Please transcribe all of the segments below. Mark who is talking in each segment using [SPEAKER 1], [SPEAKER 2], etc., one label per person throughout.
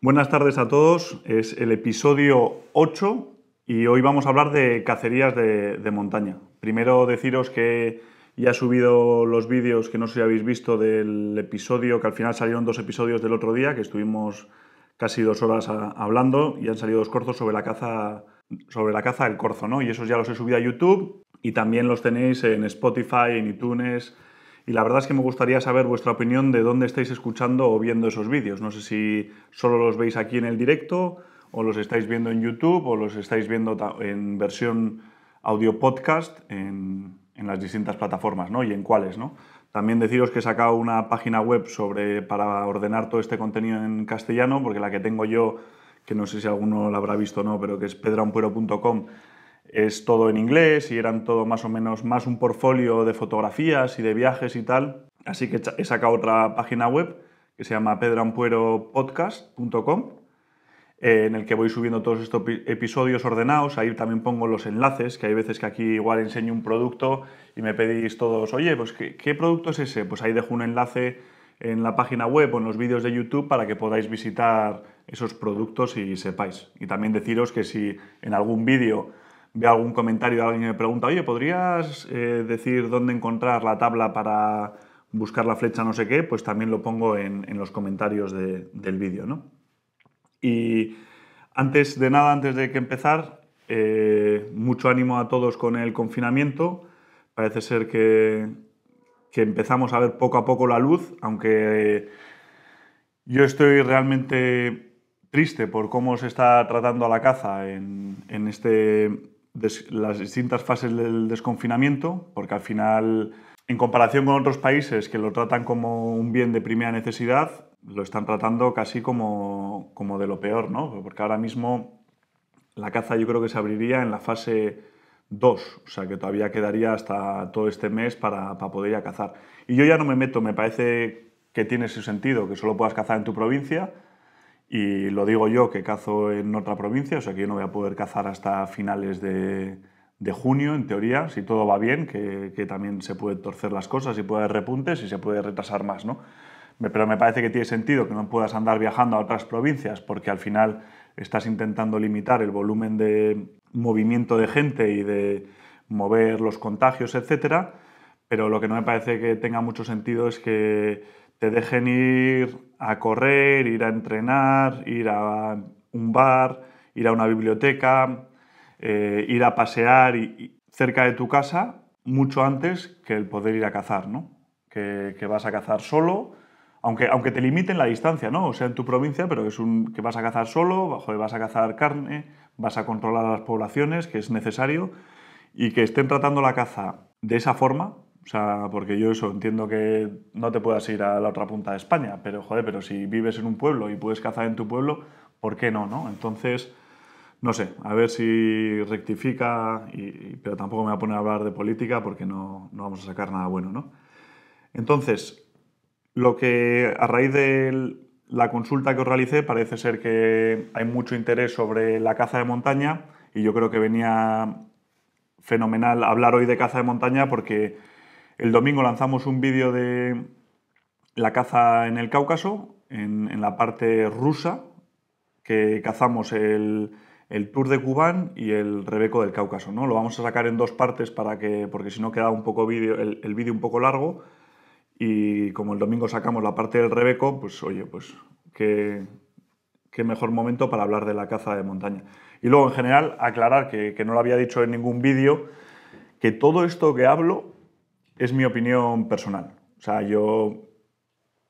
[SPEAKER 1] Buenas tardes a todos, es el episodio 8 y hoy vamos a hablar de cacerías de montaña. Primero deciros que ya he subido los vídeos que no sé si habéis visto del episodio, que al final salieron 2 episodios del otro día, que estuvimos casi 2 horas hablando y han salido 2 cortos sobre la caza del corzo, ¿no? Y esos ya los he subido a YouTube y también los tenéis en Spotify, en iTunes. Y la verdad es que me gustaría saber vuestra opinión de dónde estáis escuchando o viendo esos vídeos. No sé si solo los veis aquí en el directo o los estáis viendo en YouTube o los estáis viendo en versión audio podcast en las distintas plataformas, ¿no? Y en cuáles, ¿no? También deciros que he sacado una página web para ordenar todo este contenido en castellano, porque la que tengo yo, que no sé si alguno la habrá visto o no, pero que es pedraunpuero.com, es todo en inglés y eran todo más o menos más un portfolio de fotografías y de viajes y tal. Así que he sacado otra página web que se llama pedraunpueropodcast.com, en el que voy subiendo todos estos episodios ordenados. Ahí también pongo los enlaces, que hay veces que aquí igual enseño un producto y me pedís todos, oye, pues ¿qué producto es ese? Pues ahí dejo un enlace en la página web o en los vídeos de YouTube para que podáis visitar esos productos y sepáis. Y también deciros que si en algún vídeo veo algún comentario de alguien que me pregunta, oye, ¿podrías decir dónde encontrar la tabla para buscar la flecha no sé qué? Pues también lo pongo en los comentarios del vídeo, ¿no? Y antes de nada, antes de que empezar, mucho ánimo a todos con el confinamiento. Parece ser que empezamos a ver poco a poco la luz, aunque yo estoy realmente triste por cómo se está tratando a la caza en las distintas fases del desconfinamiento, porque al final, en comparación con otros países que lo tratan como un bien de primera necesidad, lo están tratando casi como de lo peor, ¿no? Porque ahora mismo la caza yo creo que se abriría en la fase 2, o sea que todavía quedaría hasta todo este mes para poder ir a cazar. Y yo ya no me meto, me parece que tiene su sentido que solo puedas cazar en tu provincia, y lo digo yo que cazo en otra provincia, o sea que yo no voy a poder cazar hasta finales de junio, en teoría, si todo va bien, que también se pueden torcer las cosas y puede haber repuntes y se puede retrasar más, ¿no? Pero me parece que tiene sentido que no puedas andar viajando a otras provincias porque al final estás intentando limitar el volumen de movimiento de gente y de mover los contagios, etcétera. Pero lo que no me parece que tenga mucho sentido es que te dejen ir a correr, ir a entrenar, ir a un bar, ir a una biblioteca, ir a pasear cerca de tu casa mucho antes que el poder ir a cazar, ¿no? Que vas a cazar solo, aunque te limiten la distancia, ¿no? O sea, en tu provincia, pero que vas a cazar solo, joder, vas a cazar carne, vas a controlar las poblaciones, que es necesario, y que estén tratando la caza de esa forma. O sea, porque yo eso entiendo que no te puedas ir a la otra punta de España, pero joder, pero si vives en un pueblo y puedes cazar en tu pueblo, ¿por qué no, no? Entonces, no sé, a ver si rectifica, pero tampoco me voy a poner a hablar de política porque no vamos a sacar nada bueno, ¿no? Entonces, lo que a raíz de la consulta que os realicé parece ser que hay mucho interés sobre la caza de montaña y yo creo que venía fenomenal hablar hoy de caza de montaña porque el domingo lanzamos un vídeo de la caza en el Cáucaso, en la parte rusa, que cazamos el Tour de Kubán y el Rebeco del Cáucaso, ¿no? Lo vamos a sacar en 2 partes porque si no queda un poco el vídeo un poco largo. Y como el domingo sacamos la parte del Rebeco, pues oye, pues qué mejor momento para hablar de la caza de montaña. Y luego, en general, aclarar que no lo había dicho en ningún vídeo, que todo esto que hablo es mi opinión personal. O sea, yo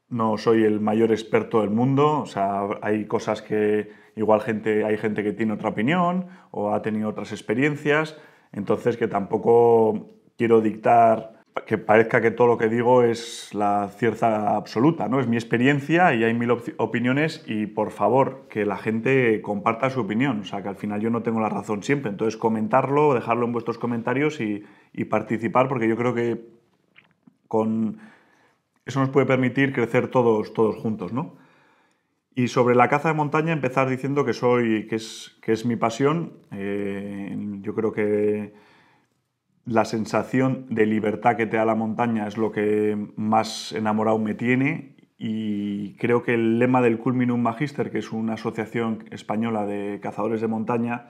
[SPEAKER 1] no soy el mayor experto del mundo, o sea, hay cosas que igual hay gente que tiene otra opinión o ha tenido otras experiencias, entonces que tampoco quiero dictar que parezca que todo lo que digo es la cierta absoluta, ¿no? Es mi experiencia y hay 1000 opiniones y por favor que la gente comparta su opinión, o sea, que al final yo no tengo la razón siempre, entonces comentarlo, dejarlo en vuestros comentarios y participar porque yo creo que con eso nos puede permitir crecer todos juntos, ¿no? Y sobre la caza de montaña empezar diciendo que es mi pasión. Yo creo que la sensación de libertad que te da la montaña es lo que más enamorado me tiene y creo que el lema del Culminum Magister, que es una asociación española de cazadores de montaña,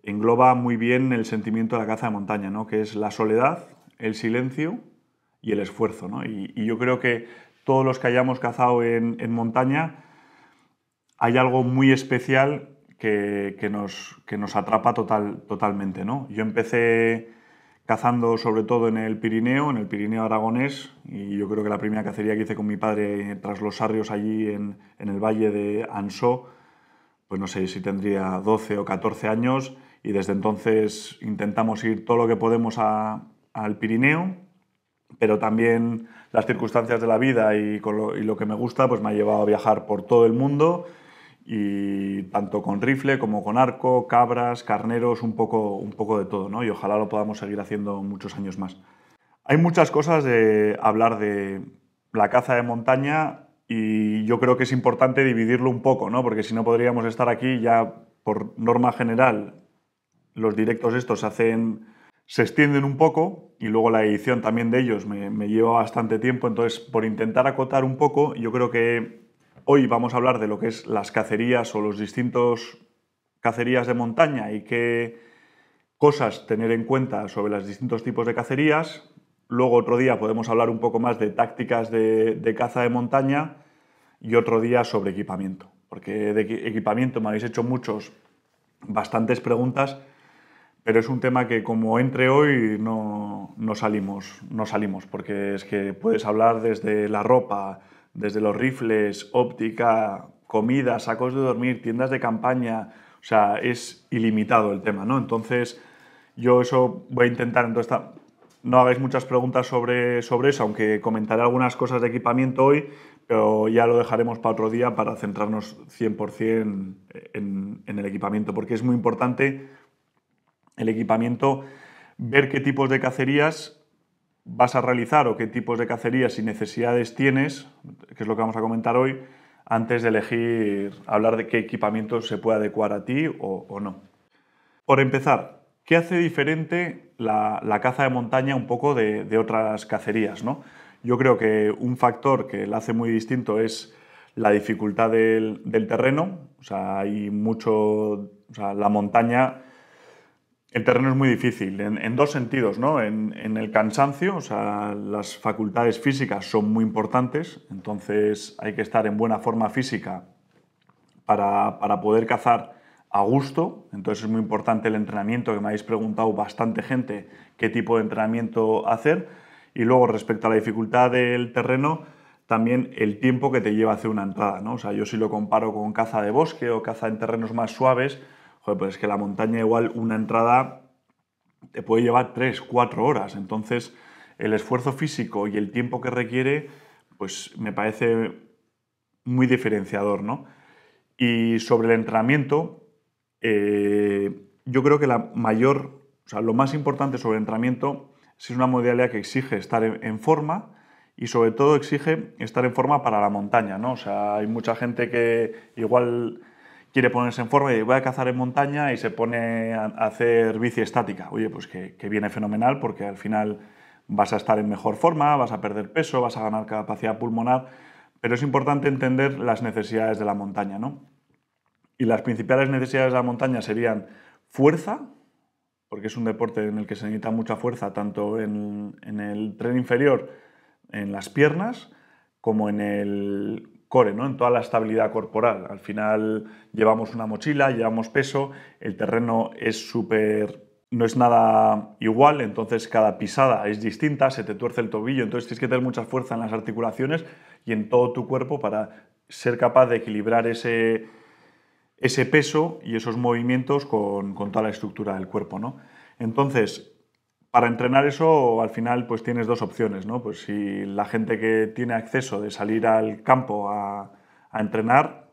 [SPEAKER 1] engloba muy bien el sentimiento de la caza de montaña, ¿no? Que es la soledad, el silencio y el esfuerzo, ¿no? Y yo creo que todos los que hayamos cazado en montaña hay algo muy especial que nos atrapa totalmente, ¿no? Yo empecé cazando sobre todo en el Pirineo aragonés, y yo creo que la primera cacería que hice con mi padre tras los Sarrios allí en el valle de Ansó, pues no sé si tendría 12 o 14 años, y desde entonces intentamos ir todo lo que podemos al Pirineo, pero también las circunstancias de la vida y lo que me gusta pues me ha llevado a viajar por todo el mundo, y tanto con rifle como con arco, cabras, carneros, un poco de todo, ¿no? Y ojalá lo podamos seguir haciendo muchos años más. Hay muchas cosas de hablar de la caza de montaña, y yo creo que es importante dividirlo un poco, ¿no? Porque si no podríamos estar aquí ya por norma general. Los directos estos se extienden un poco, y luego la edición también de ellos me lleva bastante tiempo. Entonces, por intentar acotar un poco, yo creo que hoy vamos a hablar de lo que es las cacerías o los distintos cacerías de montaña y qué cosas tener en cuenta sobre los distintos tipos de cacerías. Luego otro día podemos hablar un poco más de tácticas de caza de montaña, y otro día sobre equipamiento, porque de equipamiento me habéis hecho bastantes preguntas, pero es un tema que como entre hoy no salimos, porque es que puedes hablar desde la ropa, desde los rifles, óptica, comida, sacos de dormir, tiendas de campaña, o sea, es ilimitado el tema, ¿no? Entonces, yo eso voy a intentar, no hagáis muchas preguntas sobre eso, aunque comentaré algunas cosas de equipamiento hoy, pero ya lo dejaremos para otro día para centrarnos 100% en el equipamiento, porque es muy importante el equipamiento, ver qué tipos de cacerías vas a realizar o qué tipos de cacerías y necesidades tienes, que es lo que vamos a comentar hoy, antes de elegir, hablar de qué equipamiento se puede adecuar a ti o no. Por empezar, ¿qué hace diferente la caza de montaña un poco de otras cacerías, ¿no? Yo creo que un factor que la hace muy distinto es la dificultad del terreno. O sea, la montaña, el terreno es muy difícil en dos sentidos, ¿no? En el cansancio, o sea, las facultades físicas son muy importantes, entonces hay que estar en buena forma física para poder cazar a gusto. Entonces es muy importante el entrenamiento, que me habéis preguntado bastante gente qué tipo de entrenamiento hacer. Y luego, respecto a la dificultad del terreno, también el tiempo que te lleva hacer una entrada, ¿no? O sea, yo si lo comparo con caza de bosque o caza en terrenos más suaves, joder, pues es que la montaña igual una entrada te puede llevar 3, 4 horas. Entonces, el esfuerzo físico y el tiempo que requiere, pues me parece muy diferenciador, ¿no? Y sobre el entrenamiento, yo creo que lo más importante sobre el entrenamiento es una modalidad que exige estar en forma, y sobre todo exige estar en forma para la montaña, ¿no? O sea, hay mucha gente que igual quiere ponerse en forma y voy a cazar en montaña y se pone a hacer bici estática. Oye, pues que viene fenomenal, porque al final vas a estar en mejor forma, vas a perder peso, vas a ganar capacidad pulmonar, pero es importante entender las necesidades de la montaña, ¿no? Y las principales necesidades de la montaña serían fuerza, porque es un deporte en el que se necesita mucha fuerza, tanto en el tren inferior, en las piernas, como en el core, ¿no? En toda la estabilidad corporal. Al final llevamos una mochila, llevamos peso, el terreno no es nada igual, entonces cada pisada es distinta, se te tuerce el tobillo, entonces tienes que tener mucha fuerza en las articulaciones y en todo tu cuerpo para ser capaz de equilibrar ese peso y esos movimientos con toda la estructura del cuerpo, ¿no? Entonces, para entrenar eso, al final, pues tienes dos opciones, ¿no? Pues si la gente que tiene acceso de salir al campo a entrenar,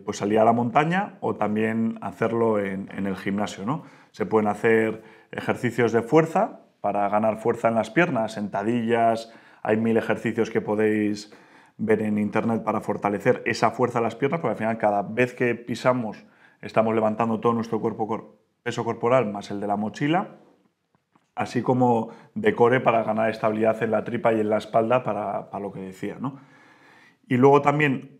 [SPEAKER 1] pues salir a la montaña, o también hacerlo en el gimnasio, ¿no? Se pueden hacer ejercicios de fuerza para ganar fuerza en las piernas, sentadillas, hay 1000 ejercicios que podéis ver en internet para fortalecer esa fuerza de las piernas, porque al final cada vez que pisamos estamos levantando todo nuestro peso corporal más el de la mochila, así como de core para ganar estabilidad en la tripa y en la espalda para lo que decía, ¿no? Y luego también,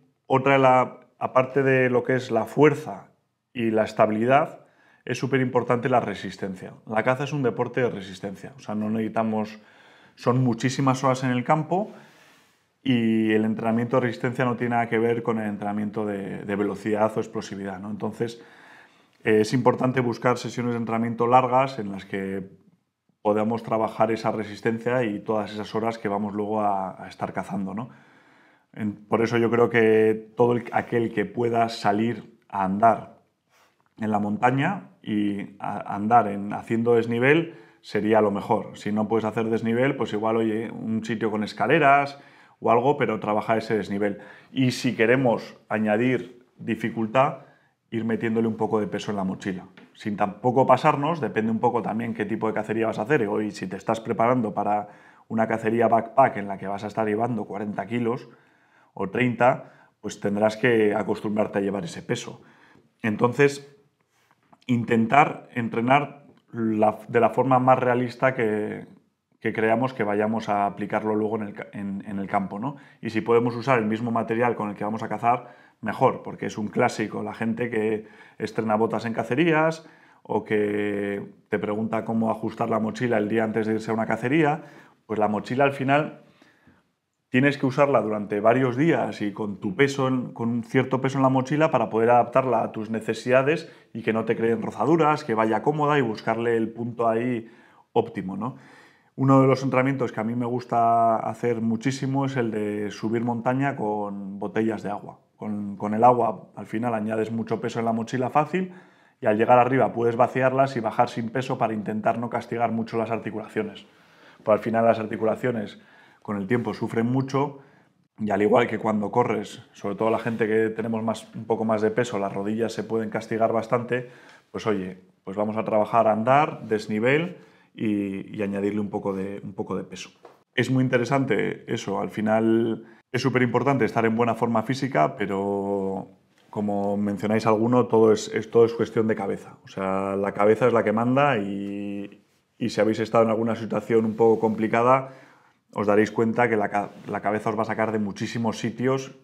[SPEAKER 1] aparte de lo que es la fuerza y la estabilidad, es súper importante la resistencia. La caza es un deporte de resistencia, o sea, son muchísimas horas en el campo y el entrenamiento de resistencia no tiene nada que ver con el entrenamiento de velocidad o explosividad, ¿no? Entonces, es importante buscar sesiones de entrenamiento largas en las que podamos trabajar esa resistencia y todas esas horas que vamos luego a estar cazando, ¿no? Por eso yo creo que aquel que pueda salir a andar en la montaña y andar haciendo desnivel sería lo mejor. Si no puedes hacer desnivel, pues igual, oye, un sitio con escaleras o algo, pero trabajar ese desnivel. Y si queremos añadir dificultad, ir metiéndole un poco de peso en la mochila. Sin tampoco pasarnos, depende un poco también qué tipo de cacería vas a hacer. Hoy, si te estás preparando para una cacería backpack en la que vas a estar llevando 40 kilos o 30, pues tendrás que acostumbrarte a llevar ese peso. Entonces, intentar entrenar de la forma más realista que creamos que vayamos a aplicarlo luego en el campo, ¿no? Y si podemos usar el mismo material con el que vamos a cazar, mejor, porque es un clásico la gente que estrena botas en cacerías o que te pregunta cómo ajustar la mochila el día antes de irse a una cacería. Pues la mochila al final tienes que usarla durante varios días y con con un cierto peso en la mochila para poder adaptarla a tus necesidades y que no te creen rozaduras, que vaya cómoda y buscarle el punto ahí óptimo, ¿no? Uno de los entrenamientos que a mí me gusta hacer muchísimo es el de subir montaña con botellas de agua. Con el agua al final añades mucho peso en la mochila fácil y al llegar arriba puedes vaciarlas y bajar sin peso para intentar no castigar mucho las articulaciones. Pues al final las articulaciones con el tiempo sufren mucho y al igual que cuando corres, sobre todo la gente que tenemos un poco más de peso, las rodillas se pueden castigar bastante, pues oye, pues vamos a trabajar a andar, desnivel y añadirle un poco de peso. Es muy interesante eso, al final es súper importante estar en buena forma física, pero como mencionáis alguno, todo es cuestión de cabeza. O sea, la cabeza es la que manda y si habéis estado en alguna situación un poco complicada, os daréis cuenta que la cabeza os va a sacar de muchísimos sitios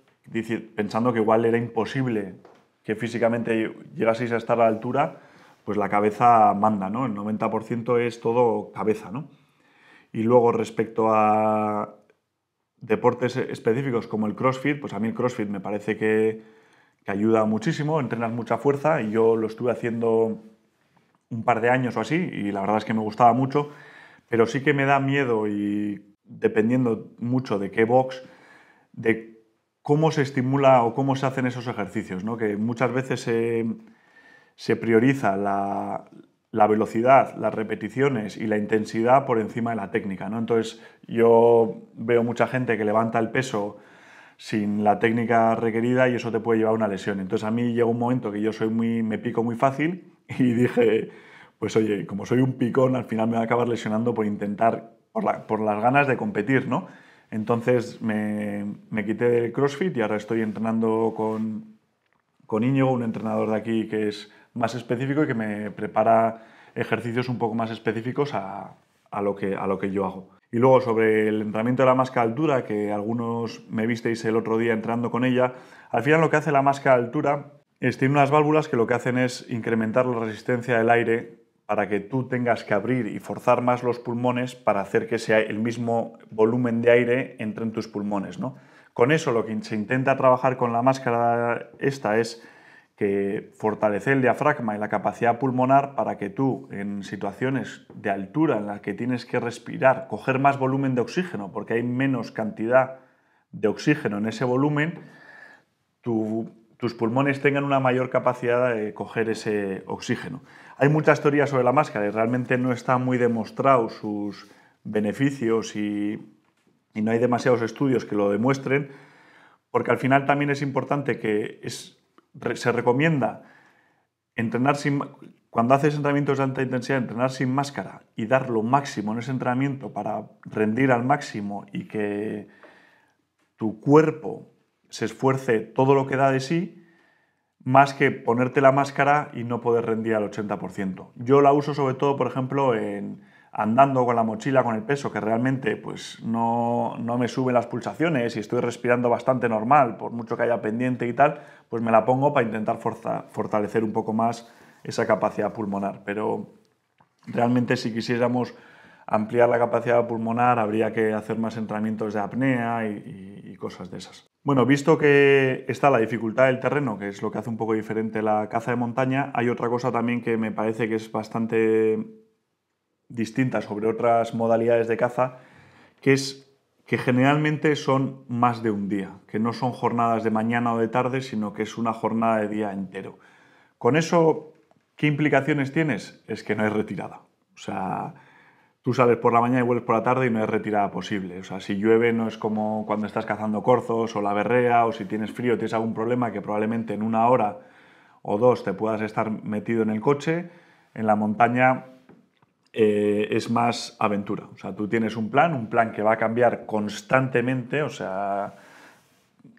[SPEAKER 1] pensando que igual era imposible que físicamente llegaseis a estar a la altura, pues la cabeza manda, ¿no? El 90% es todo cabeza, ¿no? Y luego respecto a deportes específicos como el CrossFit, pues a mí el CrossFit me parece que ayuda muchísimo, entrenas mucha fuerza y yo lo estuve haciendo un par de años o así y la verdad es que me gustaba mucho, pero sí que me da miedo y dependiendo mucho de qué box, de cómo se estimula o cómo se hacen esos ejercicios, ¿no? Que muchas veces se prioriza la velocidad, las repeticiones y la intensidad por encima de la técnica, ¿no? Entonces yo veo mucha gente que levanta el peso sin la técnica requerida y eso te puede llevar a una lesión. Entonces a mí llegó un momento que me pico muy fácil y dije, pues oye, como soy un picón, al final me voy a acabar lesionando por intentar, por las ganas de competir, ¿no? Entonces me quité del CrossFit y ahora estoy entrenando con Íñigo, un entrenador de aquí que es más específico y que me prepara ejercicios un poco más específicos a lo que yo hago. Y luego sobre el entrenamiento de la máscara de altura, que algunos me visteis el otro día entrenando con ella, al final lo que hace la máscara de altura es tiene unas válvulas que lo que hacen es incrementar la resistencia del aire para que tú tengas que abrir y forzar más los pulmones para hacer que el mismo volumen de aire entre en tus pulmones, ¿no? Con eso lo que se intenta trabajar con la máscara esta es que fortalece el diafragma y la capacidad pulmonar para que tú, en situaciones de altura en las que tienes que respirar, coger más volumen de oxígeno, porque hay menos cantidad de oxígeno en ese volumen, tus pulmones tengan una mayor capacidad de coger ese oxígeno. Hay muchas teorías sobre la máscara y realmente no está muy demostrado sus beneficios y no hay demasiados estudios que lo demuestren, porque al final también es importante que se recomienda cuando haces entrenamientos de alta intensidad, entrenar sin máscara y dar lo máximo en ese entrenamiento para rendir al máximo y que tu cuerpo se esfuerce todo lo que da de sí, más que ponerte la máscara y no poder rendir al 80%. Yo la uso sobre todo, por ejemplo, andando con la mochila, con el peso, que realmente pues no me suben las pulsaciones y estoy respirando bastante normal, por mucho que haya pendiente y tal, pues me la pongo para intentar fortalecer un poco más esa capacidad pulmonar. Pero realmente si quisiéramos ampliar la capacidad pulmonar habría que hacer más entrenamientos de apnea y cosas de esas. Bueno, visto que está la dificultad del terreno, que es lo que hace un poco diferente la caza de montaña, hay otra cosa también que me parece que es bastante distinta sobre otras modalidades de caza, que es que generalmente son más de un día, que no son jornadas de mañana o de tarde, sino que es una jornada de día entero. Con eso, ¿qué implicaciones tienes? Es que no hay retirada. O sea, tú sales por la mañana y vuelves por la tarde y no hay retirada posible. O sea, si llueve no es como cuando estás cazando corzos o la berrea, o si tienes frío, tienes algún problema que probablemente en una hora o dos te puedas estar metido en el coche. En la montaña es más aventura. O sea, tú tienes un plan que va a cambiar constantemente, o sea,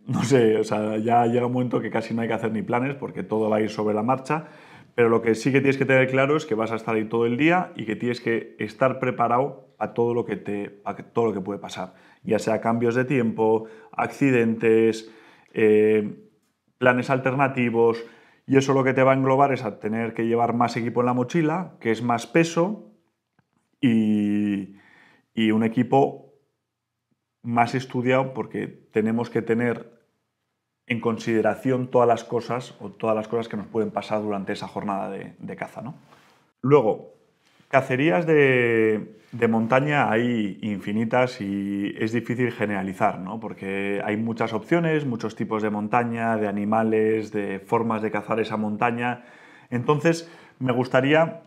[SPEAKER 1] no sé, o sea, ya llega un momento que casi no hay que hacer ni planes porque todo va a ir sobre la marcha, pero lo que sí que tienes que tener claro es que vas a estar ahí todo el día y que tienes que estar preparado a todo lo que puede pasar, ya sea cambios de tiempo, accidentes, planes alternativos, y eso lo que te va a englobar es a tener que llevar más equipo en la mochila, que es más peso, y un equipo más estudiado porque tenemos que tener en consideración todas las cosas que nos pueden pasar durante esa jornada de caza, ¿no? Luego, cacerías de montaña hay infinitas y es difícil generalizar, ¿no? Porque hay muchas opciones, muchos tipos de montaña, de animales, de formas de cazar esa montaña. Entonces, me gustaría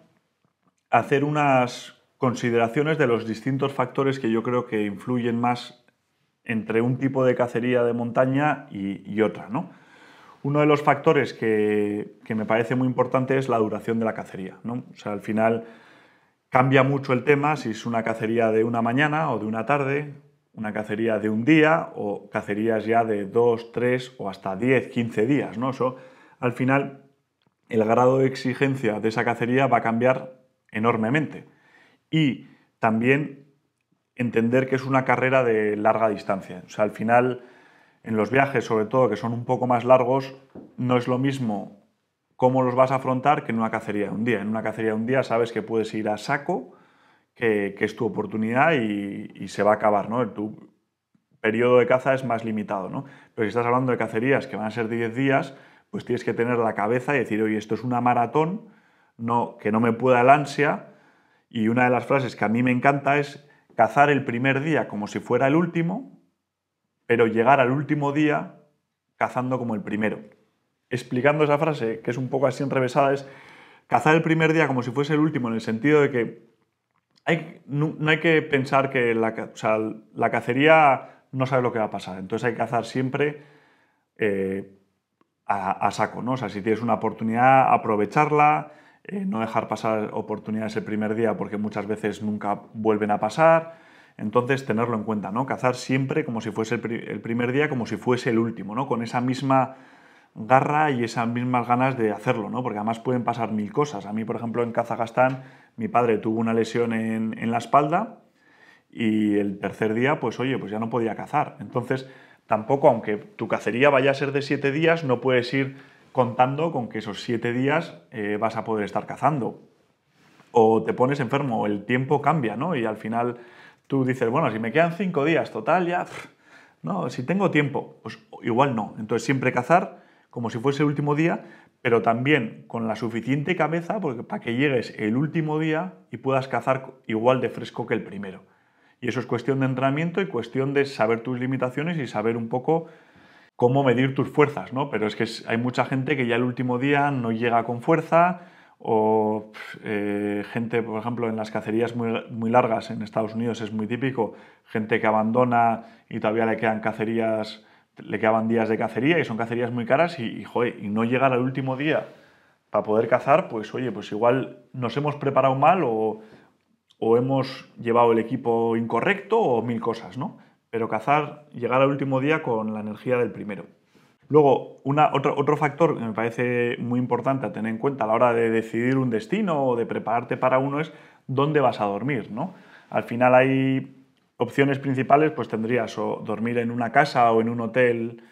[SPEAKER 1] hacer unas consideraciones de los distintos factores que yo creo que influyen más entre un tipo de cacería de montaña y otra, ¿no? Uno de los factores que me parece muy importante es la duración de la cacería, ¿no? O sea, al final cambia mucho el tema si es una cacería de una mañana o de una tarde, una cacería de un día o cacerías ya de 2, 3 o hasta 10, 15 días, ¿no? Eso, al final, el grado de exigencia de esa cacería va a cambiar enormemente. Y también entender que es una carrera de larga distancia. O sea, al final, en los viajes, sobre todo, que son un poco más largos, no es lo mismo cómo los vas a afrontar que en una cacería de un día. En una cacería de un día sabes que puedes ir a saco, que es tu oportunidad y se va a acabar, ¿no? Tu periodo de caza es más limitado, ¿no? Pero si estás hablando de cacerías que van a ser 10 días, pues tienes que tener la cabeza y decir, oye, esto es una maratón, no, que no me pueda el ansia. Y una de las frases que a mí me encanta es cazar el primer día como si fuera el último, pero llegar al último día cazando como el primero. Explicando esa frase, que es un poco así enrevesada, es cazar el primer día como si fuese el último, en el sentido de que no hay que pensar que la cacería no sabe lo que va a pasar, entonces hay que cazar siempre a saco, ¿no? O sea, si tienes una oportunidad, aprovecharla, no dejar pasar oportunidades el primer día porque muchas veces nunca vuelven a pasar. Entonces, tenerlo en cuenta, ¿no? Cazar siempre como si fuese el primer día, como si fuese el último, ¿no? Con esa misma garra y esas mismas ganas de hacerlo, ¿no? Porque además pueden pasar mil cosas. A mí, por ejemplo, en Kazajstán, mi padre tuvo una lesión en la espalda y el tercer día, pues oye, pues ya no podía cazar. Entonces, tampoco, aunque tu cacería vaya a ser de 7 días, no puedes ir contando con que esos 7 días vas a poder estar cazando. O te pones enfermo, o el tiempo cambia, ¿no? Y al final tú dices, bueno, si me quedan 5 días, total, ya, no, si tengo tiempo, pues igual no. Entonces siempre cazar como si fuese el último día, pero también con la suficiente cabeza para que llegues el último día y puedas cazar igual de fresco que el primero. Y eso es cuestión de entrenamiento y cuestión de saber tus limitaciones y saber un poco cómo medir tus fuerzas, ¿no? Pero es que hay mucha gente que ya el último día no llega con fuerza o gente, por ejemplo, en las cacerías muy largas en Estados Unidos es muy típico, gente que abandona y todavía le quedan cacerías, le quedaban días de cacería y son cacerías muy caras y no llegar al último día para poder cazar, pues oye, pues igual nos hemos preparado mal o hemos llevado el equipo incorrecto o mil cosas, ¿no? Pero cazar, llegar al último día con la energía del primero. Luego, otro factor que me parece muy importante a tener en cuenta a la hora de decidir un destino o de prepararte para uno es dónde vas a dormir, ¿no? Al final hay opciones principales, pues tendrías o dormir en una casa o en un hotel,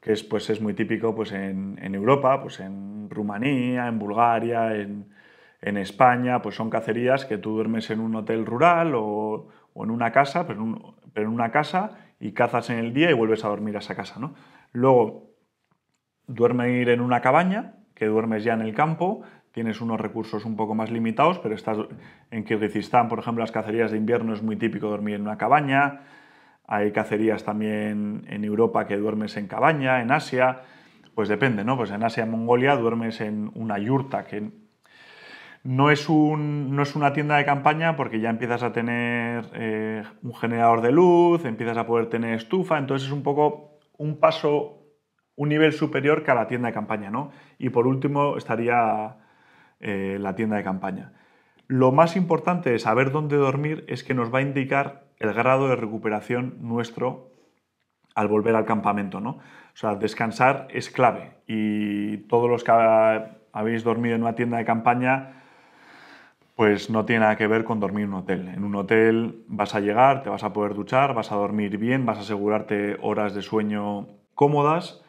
[SPEAKER 1] que es muy típico pues en Europa, pues en Rumanía, en Bulgaria, en España, pues son cacerías que tú duermes en un hotel rural o en una casa, pero en una casa y cazas en el día y vuelves a dormir a esa casa, ¿no? Luego, dormir en una cabaña, que duermes ya en el campo, tienes unos recursos un poco más limitados, pero estás en Kirguistán, por ejemplo, las cacerías de invierno es muy típico dormir en una cabaña. Hay cacerías también en Europa que duermes en cabaña, en Asia, pues depende, ¿no? Pues en Asia, en Mongolia, duermes en una yurta, que no es una tienda de campaña porque ya empiezas a tener un generador de luz, empiezas a poder tener estufa, entonces es un poco un paso, un nivel superior que a la tienda de campaña, ¿no? Y por último estaría la tienda de campaña. Lo más importante de saber dónde dormir es que nos va a indicar el grado de recuperación nuestro al volver al campamento, ¿no? O sea, descansar es clave y todos los que habéis dormido en una tienda de campaña, pues no tiene nada que ver con dormir en un hotel. En un hotel vas a llegar, te vas a poder duchar, vas a dormir bien, vas a asegurarte horas de sueño cómodas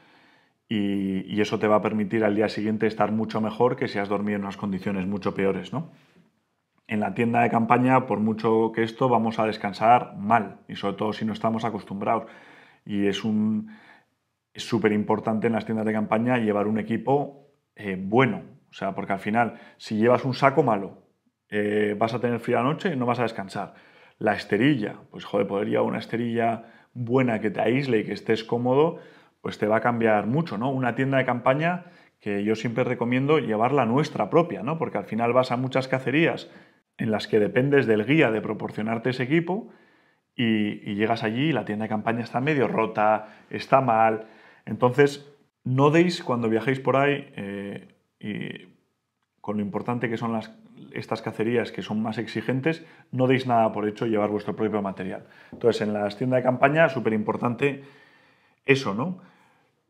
[SPEAKER 1] y eso te va a permitir al día siguiente estar mucho mejor que si has dormido en unas condiciones mucho peores, ¿no? En la tienda de campaña, por mucho que esto, vamos a descansar mal y sobre todo si no estamos acostumbrados. Y es súper importante en las tiendas de campaña llevar un equipo bueno. O sea, porque al final, si llevas un saco malo, vas a tener frío anoche y no vas a descansar. La esterilla, pues joder, poder llevar una esterilla buena que te aísle y que estés cómodo, pues te va a cambiar mucho, ¿no? Una tienda de campaña que yo siempre recomiendo llevar la nuestra propia, ¿no? Porque al final vas a muchas cacerías en las que dependes del guía de proporcionarte ese equipo y llegas allí y la tienda de campaña está medio rota, está mal. Entonces, no deis cuando viajéis por ahí, y con lo importante que son estas cacerías que son más exigentes, no deis nada por hecho llevar vuestro propio material. Entonces, en las tiendas de campaña, súper importante eso, ¿no?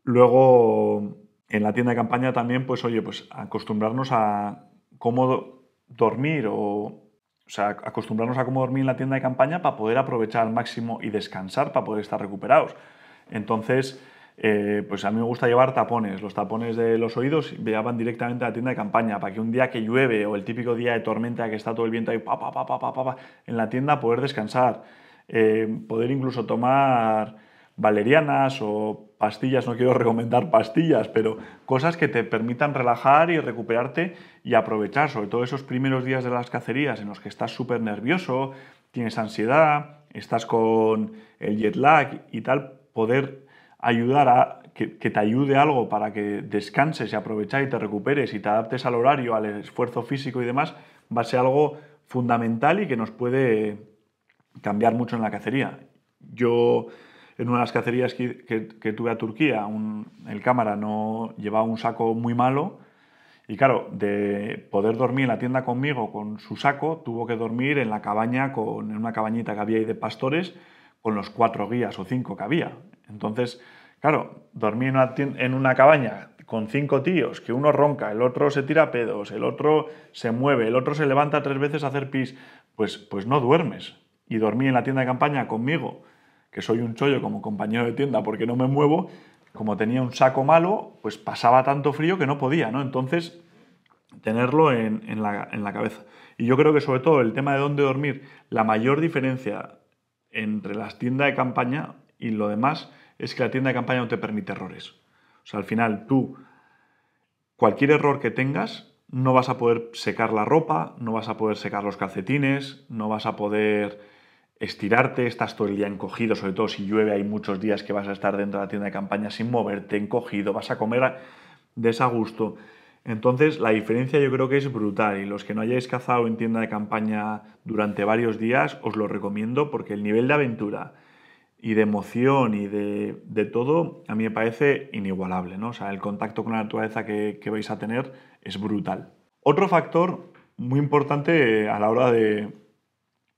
[SPEAKER 1] Luego, en la tienda de campaña también, pues oye, pues acostumbrarnos a cómo dormir o sea, acostumbrarnos a cómo dormir en la tienda de campaña para poder aprovechar al máximo y descansar para poder estar recuperados. Entonces, pues a mí me gusta llevar tapones. Los tapones de los oídos van directamente a la tienda de campaña para que un día que llueve o el típico día de tormenta que está todo el viento ahí en la tienda poder descansar. Poder incluso tomar valerianas o pastillas, no quiero recomendar pastillas, pero cosas que te permitan relajar y recuperarte y aprovechar, sobre todo esos primeros días de las cacerías en los que estás súper nervioso, tienes ansiedad, estás con el jet lag y tal, poder ayudar a que te ayude algo para que descanses y aprovechar y te recuperes y te adaptes al horario, al esfuerzo físico y demás, va a ser algo fundamental y que nos puede cambiar mucho en la cacería. Yo, en una de las cacerías que tuve a Turquía, el cámara no llevaba un saco muy malo y claro, de poder dormir en la tienda conmigo con su saco, tuvo que dormir en la cabaña, en una cabañita que había ahí de pastores, con los 4 guías o 5 que había. Entonces, claro, dormir en una cabaña con 5 tíos, que uno ronca, el otro se tira pedos, el otro se mueve, el otro se levanta 3 veces a hacer pis, pues no duermes. Y dormí en la tienda de campaña conmigo, que soy un chollo como compañero de tienda porque no me muevo, como tenía un saco malo, pues pasaba tanto frío que no podía, ¿no? Entonces, tenerlo en la cabeza. Y yo creo que sobre todo el tema de dónde dormir, la mayor diferencia entre las tiendas de campaña y lo demás es que la tienda de campaña no te permite errores. O sea, al final tú, cualquier error que tengas, no vas a poder secar la ropa, no vas a poder secar los calcetines, no vas a poder estirarte, estás todo el día encogido, sobre todo si llueve, hay muchos días que vas a estar dentro de la tienda de campaña sin moverte, encogido, vas a comer desagusto. Entonces, la diferencia yo creo que es brutal y los que no hayáis cazado en tienda de campaña durante varios días, os lo recomiendo porque el nivel de aventura y de emoción y de todo, a mí me parece inigualable, ¿no? O sea, el contacto con la naturaleza que vais a tener es brutal. Otro factor muy importante a la hora de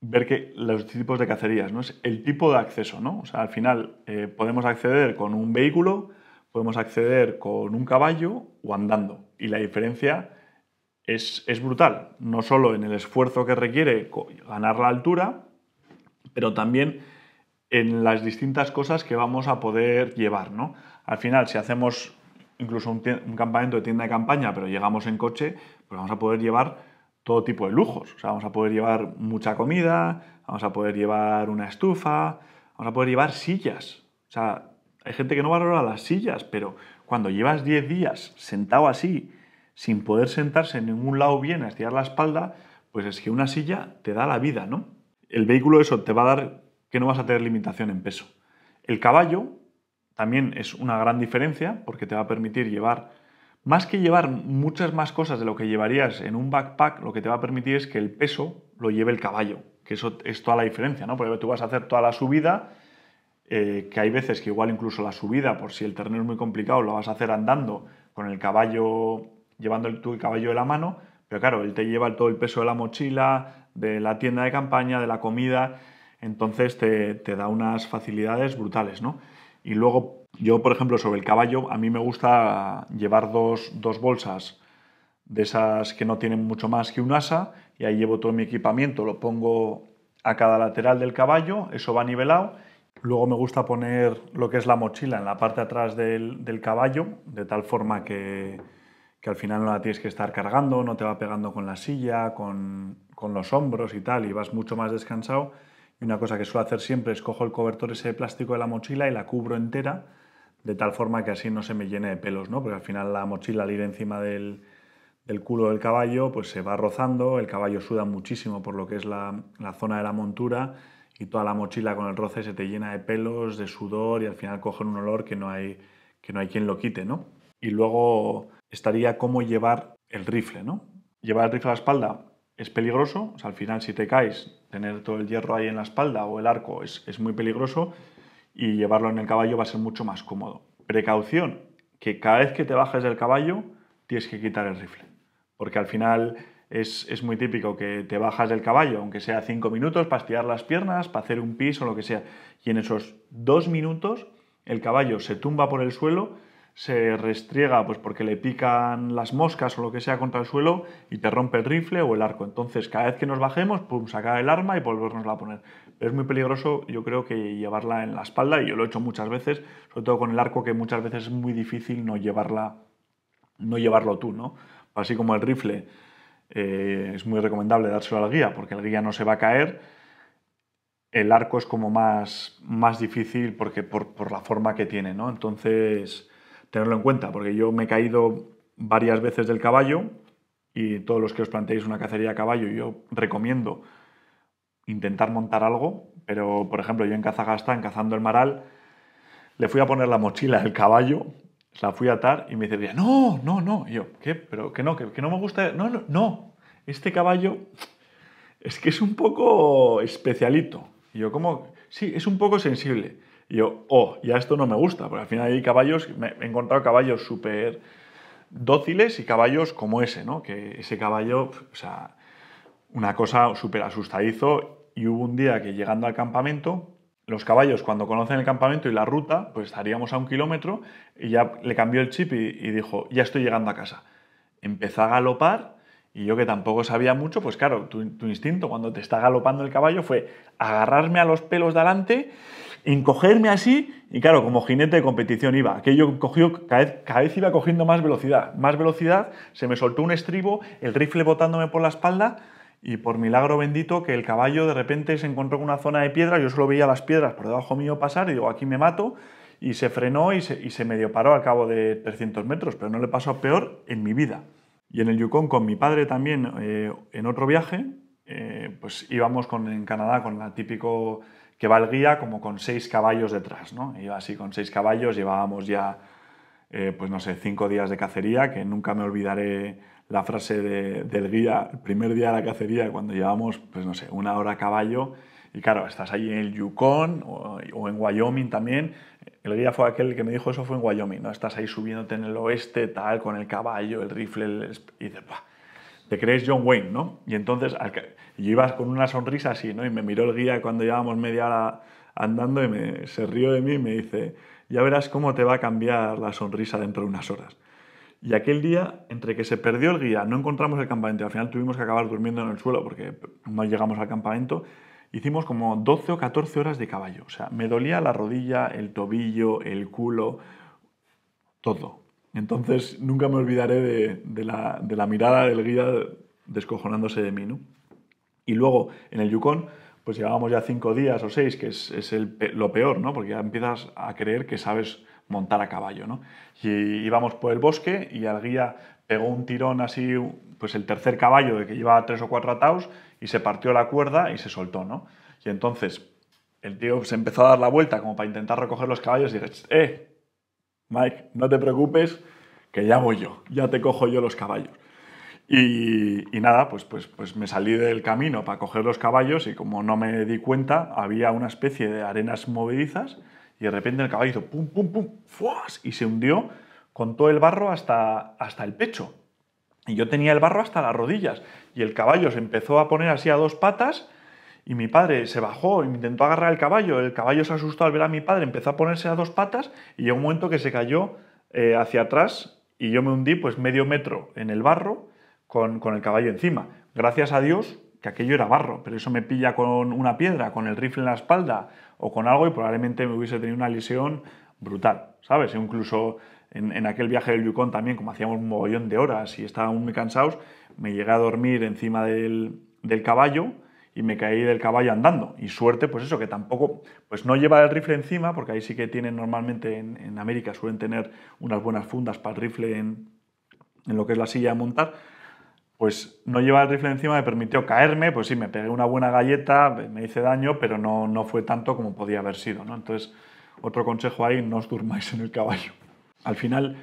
[SPEAKER 1] ver que los tipos de cacerías, ¿no? Es el tipo de acceso, ¿no? O sea, al final podemos acceder con un vehículo, podemos acceder con un caballo o andando. Y la diferencia es brutal, no solo en el esfuerzo que requiere ganar la altura, pero también en las distintas cosas que vamos a poder llevar, ¿no? Al final, si hacemos incluso un campamento de tienda de campaña, pero llegamos en coche, pues vamos a poder llevar todo tipo de lujos. O sea, vamos a poder llevar mucha comida, vamos a poder llevar una estufa, vamos a poder llevar sillas. O sea, hay gente que no valora las sillas, pero cuando llevas 10 días sentado así, sin poder sentarse en ningún lado bien, a estirar la espalda, pues es que una silla te da la vida, ¿no? El vehículo eso te va a dar que no vas a tener limitación en peso. El caballo también es una gran diferencia porque te va a permitir llevar, más que llevar muchas más cosas de lo que llevarías en un backpack, lo que te va a permitir es que el peso lo lleve el caballo, que eso es toda la diferencia, ¿no? Porque tú vas a hacer toda la subida, que hay veces que igual incluso la subida, por si el terreno es muy complicado, lo vas a hacer andando con el caballo, llevando el caballo de la mano, pero claro, él te lleva todo el peso de la mochila, de la tienda de campaña, de la comida, entonces te da unas facilidades brutales, ¿no? Y luego, yo, por ejemplo, sobre el caballo, a mí me gusta llevar dos bolsas de esas que no tienen mucho más que un asa, y ahí llevo todo mi equipamiento, lo pongo a cada lateral del caballo, eso va nivelado. Luego me gusta poner lo que es la mochila en la parte de atrás del caballo, de tal forma que al final no la tienes que estar cargando, no te va pegando con la silla, con los hombros y tal, y vas mucho más descansado. Y una cosa que suelo hacer siempre es cojo el cobertor ese de plástico de la mochila y la cubro entera, de tal forma que así no se me llene de pelos, ¿no? Porque al final la mochila al ir encima del culo del caballo, pues se va rozando, el caballo suda muchísimo por lo que es la zona de la montura, y toda la mochila con el roce se te llena de pelos, de sudor, y al final cogen un olor que no hay quien lo quite, ¿no? Y luego estaría cómo llevar el rifle, ¿no? Llevar el rifle a la espalda es peligroso, o sea, al final si te caes, tener todo el hierro ahí en la espalda o el arco es muy peligroso, y llevarlo en el caballo va a ser mucho más cómodo. Precaución, que cada vez que te bajes del caballo tienes que quitar el rifle, porque al final es muy típico que te bajas del caballo, aunque sea 5 minutos, para estirar las piernas, para hacer un pis o lo que sea, y en esos 2 minutos el caballo se tumba por el suelo, se restriega pues porque le pican las moscas o lo que sea contra el suelo y te rompe el rifle o el arco. Entonces, cada vez que nos bajemos, pum, sacar el arma y volvernosla a poner. Pero es muy peligroso, yo creo, que llevarla en la espalda, y yo lo he hecho muchas veces, sobre todo con el arco, que muchas veces es muy difícil no llevarlo tú, ¿no? Así como el rifle, es muy recomendable dárselo al guía porque el guía no se va a caer. El arco es como más difícil porque por la forma que tiene, ¿no? Entonces, tenerlo en cuenta, porque yo me he caído varias veces del caballo, y todos los que os planteéis una cacería a caballo, yo recomiendo intentar montar algo, pero por ejemplo yo en Kazajstán, cazando el maral, le fui a poner la mochila al caballo, la fui a atar y me decía, no, no, no. Y yo, ¿qué? Pero que no me gusta. No, no, no. Este caballo es que es un poco especialito. Y yo, ¿cómo? Sí, es un poco sensible. Y yo, ya esto no me gusta, porque al final hay caballos, he encontrado caballos súper dóciles y caballos como ese, ¿no? Que ese caballo, o sea, una cosa súper asustadizo. Y hubo un día que, llegando al campamento, los caballos, cuando conocen el campamento y la ruta, pues estaríamos a 1 kilómetro, y ya le cambió el chip y dijo, ya estoy llegando a casa. Empezó a galopar, y yo, que tampoco sabía mucho, pues claro, tu instinto cuando te está galopando el caballo fue agarrarme a los pelos de adelante, encogerme así, y claro, como jinete de competición iba. Aquello cogió, cada vez iba cogiendo más velocidad, se me soltó un estribo, el rifle botándome por la espalda, y por milagro bendito que el caballo de repente se encontró con una zona de piedra, yo solo veía las piedras por debajo mío pasar, y digo, aquí me mato, y se frenó y se medio paró al cabo de 300 metros, pero no le pasó peor en mi vida. Y en el Yukon, con mi padre también, en otro viaje, pues íbamos en Canadá con la típico que va el guía como con 6 caballos detrás, ¿no? Iba así con 6 caballos, llevábamos ya, pues no sé, 5 días de cacería, que nunca me olvidaré la frase del guía el primer día de la cacería, cuando llevamos, pues no sé, 1 hora a caballo, y claro, estás ahí en el Yukon o en Wyoming también. El guía fue aquel que me dijo eso, fue en Wyoming, ¿no? Estás ahí subiéndote en el oeste, tal, con el caballo, el rifle, y dices, ¡buah! Te crees John Wayne, ¿no? Y entonces yo iba con una sonrisa así, ¿no? Y me miró el guía cuando llevábamos media hora andando, y se rió de mí y me dice, ya verás cómo te va a cambiar la sonrisa dentro de unas horas. Y aquel día, entre que se perdió el guía, no encontramos el campamento y al final tuvimos que acabar durmiendo en el suelo porque no llegamos al campamento, hicimos como 12 o 14 horas de caballo. O sea, me dolía la rodilla, el tobillo, el culo, todo. Entonces nunca me olvidaré de la mirada del guía descojonándose de mí, ¿no? Y luego en el Yukon, pues llevábamos ya 5 días o 6, que es lo peor, ¿no? Porque ya empiezas a creer que sabes montar a caballo, ¿no? Y íbamos por el bosque y al guía pegó un tirón así, pues el tercer caballo de que llevaba 3 o 4 ataos y se partió la cuerda y se soltó, ¿no? Y entonces el tío se empezó a dar la vuelta como para intentar recoger los caballos y dije, Mike, no te preocupes, que ya voy yo, ya te cojo yo los caballos. Y nada, pues me salí del camino para coger los caballos y como no me di cuenta, había una especie de arenas movedizas y de repente el caballo hizo pum, pum, pum, ¡fuas! Y se hundió con todo el barro hasta el pecho. Y yo tenía el barro hasta las rodillas. Y el caballo se empezó a poner así a dos patas y mi padre se bajó y intentó agarrar el caballo se asustó al ver a mi padre, empezó a ponerse a dos patas y llegó un momento que se cayó hacia atrás y yo me hundí pues medio metro en el barro con el caballo encima. Gracias a Dios que aquello era barro, pero eso me pilla con una piedra, con el rifle en la espalda o con algo y probablemente me hubiese tenido una lesión brutal, ¿sabes? E incluso en aquel viaje del Yukon también, como hacíamos un mogollón de horas y estábamos muy cansados, me llegué a dormir encima del caballo y me caí del caballo andando. Y suerte, pues eso, que tampoco, pues no lleva el rifle encima, porque ahí sí que tienen normalmente en América, suelen tener unas buenas fundas para el rifle en lo que es la silla de montar, pues no llevar el rifle encima me permitió caerme, pues sí, me pegué una buena galleta, me hice daño, pero no fue tanto como podía haber sido, ¿no? Entonces, otro consejo ahí, no os durmáis en el caballo. Al final,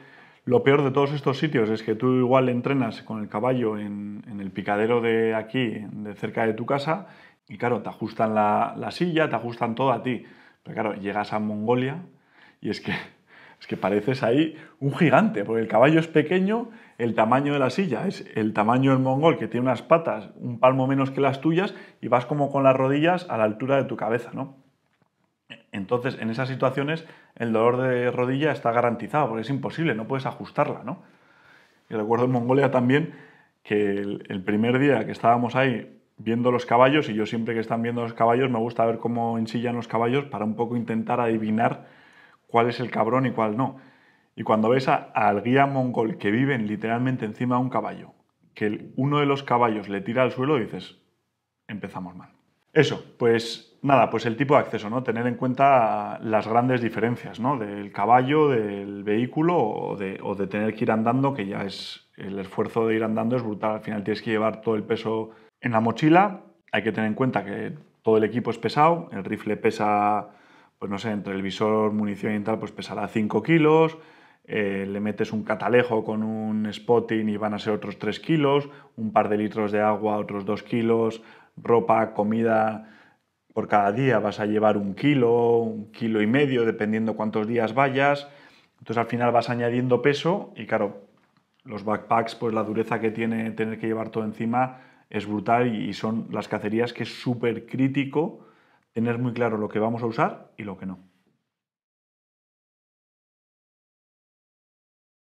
[SPEAKER 1] lo peor de todos estos sitios es que tú igual entrenas con el caballo en el picadero de aquí, de cerca de tu casa, y claro, te ajustan la silla, te ajustan todo a ti. Pero claro, llegas a Mongolia y es que pareces ahí un gigante, porque el caballo es pequeño, el tamaño de la silla es el tamaño del mongol, que tiene unas patas un palmo menos que las tuyas, y vas como con las rodillas a la altura de tu cabeza, ¿no? Entonces, en esas situaciones, el dolor de rodilla está garantizado, porque es imposible, no puedes ajustarla, ¿no? Y recuerdo en Mongolia también que el primer día que estábamos ahí viendo los caballos, y yo siempre que están viendo los caballos me gusta ver cómo ensillan los caballos para un poco intentar adivinar cuál es el cabrón y cuál no. Y cuando ves al guía mongol que viven literalmente encima de un caballo, que uno de los caballos le tira al suelo, dices, empezamos mal. Eso, pues nada, pues el tipo de acceso, ¿no? Tener en cuenta las grandes diferencias, ¿no? Del caballo, del vehículo o de tener que ir andando, que ya es el esfuerzo de ir andando es brutal. Al final tienes que llevar todo el peso en la mochila. Hay que tener en cuenta que todo el equipo es pesado. El rifle pesa, pues no sé, entre el visor, munición y tal, pues pesará 5 kilos. Le metes un catalejo con un spotting y van a ser otros 3 kilos. Un par de litros de agua, otros 2 kilos. Ropa, comida, por cada día vas a llevar 1 kilo y medio, dependiendo cuántos días vayas. Entonces al final vas añadiendo peso y claro, los backpacks, pues la dureza que tiene tener que llevar todo encima es brutal y son las cacerías que es súper crítico tener muy claro lo que vamos a usar y lo que no.